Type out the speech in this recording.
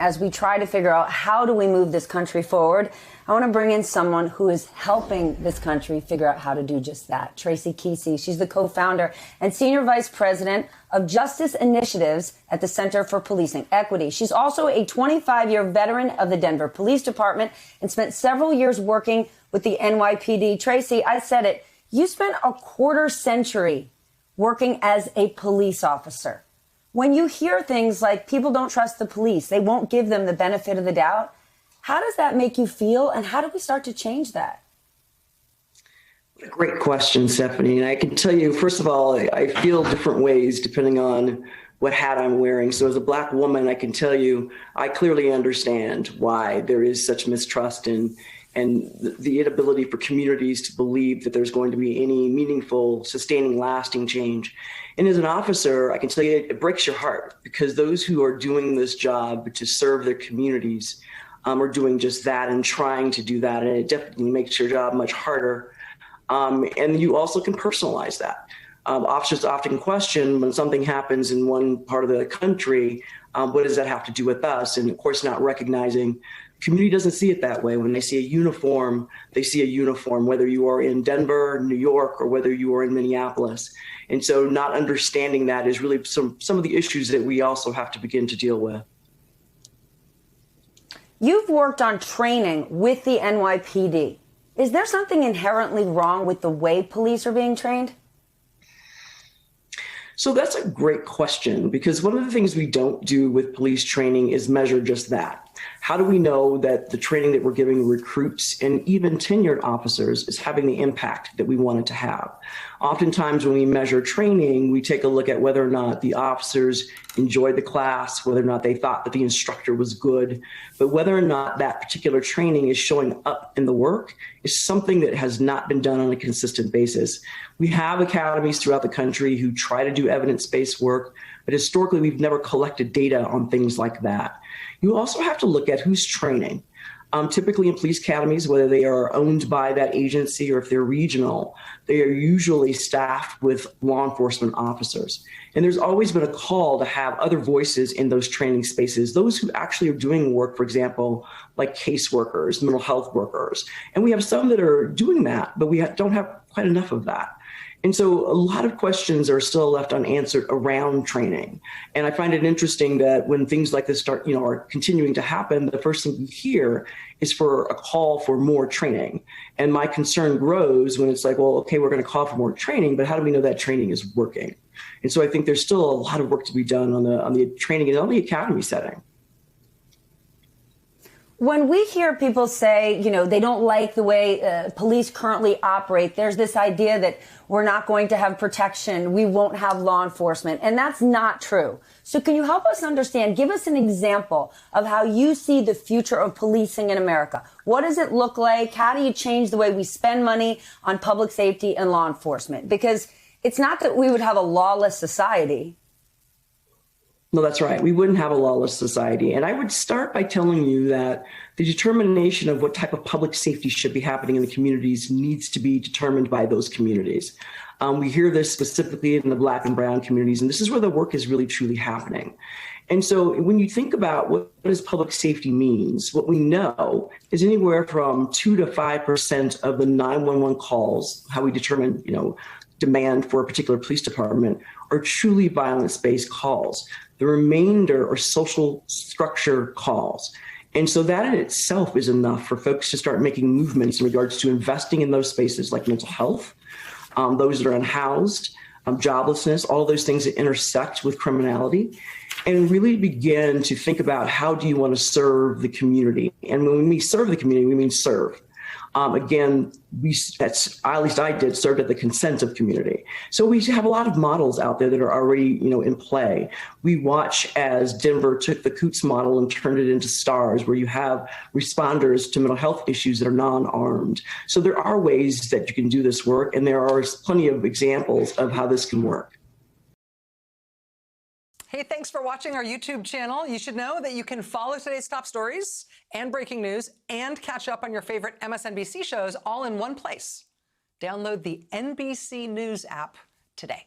As we try to figure out how do we move this country forward, I want to bring in someone who is helping this country figure out how to do just that. Tracy Keesee. She's the co-founder and senior vice president of Justice Initiatives at the Center for Policing Equity. She's also a 25-year veteran of the Denver Police Department and spent several years working with the NYPD. Tracy, I said it, you spent a quarter century working as a police officer. When you hear things like people don't trust the police, they won't give them the benefit of the doubt, how does that make you feel, and how do we start to change that? Great question, Stephanie. And I can tell you, first of all, I feel different ways depending on what hat I'm wearing. So as a Black woman, I can tell you, I clearly understand why there is such mistrust and the inability for communities to believe that there's going to be any meaningful, sustaining, lasting change. And as an officer, I can tell you it breaks your heart because those who are doing this job to serve their communities are doing just that and trying to do that. And it definitely makes your job much harder. And you also can personalize that. Officers often question when something happens in one part of the country, what does that have to do with us? And of course, not recognizing community doesn't see it that way. When they see a uniform, they see a uniform, whether you are in Denver, New York, or whether you are in Minneapolis. And so not understanding that is really some of the issues that we also have to begin to deal with. You've worked on training with the NYPD. Is there something inherently wrong with the way police are being trained? So that's a great question, because one of the things we don't do with police training is measure just that. How do we know that the training that we're giving recruits and even tenured officers is having the impact that we want it to have? Oftentimes when we measure training, we take a look at whether or not the officers enjoyed the class, whether or not they thought that the instructor was good, but whether or not that particular training is showing up in the work is something that has not been done on a consistent basis. We have academies throughout the country who try to do evidence-based work, but historically we've never collected data on things like that. You also have to look at who's training. Typically in police academies, whether they are owned by that agency or if they're regional, they are usually staffed with law enforcement officers. And there's always been a call to have other voices in those training spaces, those who actually are doing work, for example, like caseworkers, mental health workers. And we have some that are doing that, but we don't have quite enough of that. And so a lot of questions are still left unanswered around training. And I find it interesting that when things like this are continuing to happen, the first thing you hear is for a call for more training. And my concern grows when it's like, well, okay, we're going to call for more training, but how do we know that training is working? And so I think there's still a lot of work to be done on the training and on the academy setting. When we hear people say, they don't like the way police currently operate, there's this idea that we're not going to have protection, we won't have law enforcement, and that's not true. So can you help us understand, give us an example of how you see the future of policing in America? What does it look like? How do you change the way we spend money on public safety and law enforcement? Because it's not that we would have a lawless society. No, that's right. We wouldn't have a lawless society. And I would start by telling you that the determination of what type of public safety should be happening in the communities needs to be determined by those communities. We hear this specifically in the Black and brown communities, and this is where the work is really truly happening. And so when you think about what does public safety means, what we know is anywhere from 2 to 5% of the 911 calls, how we determine, demand for a particular police department, are truly violence-based calls. The remainder are social structure calls. And so that in itself is enough for folks to start making movements in regards to investing in those spaces like mental health, those that are unhoused, joblessness, all of those things that intersect with criminality, and really begin to think about how do you want to serve the community. And when we serve the community, we mean serve. Again, at least I did, served at the consent of community. So we have a lot of models out there that are already, in play. We watch as Denver took the Coots model and turned it into STARS, where you have responders to mental health issues that are non-armed. So there are ways that you can do this work, and there are plenty of examples of how this can work. Hey, thanks for watching our YouTube channel. You should know that you can follow today's top stories and breaking news and catch up on your favorite MSNBC shows all in one place. Download the NBC News app today.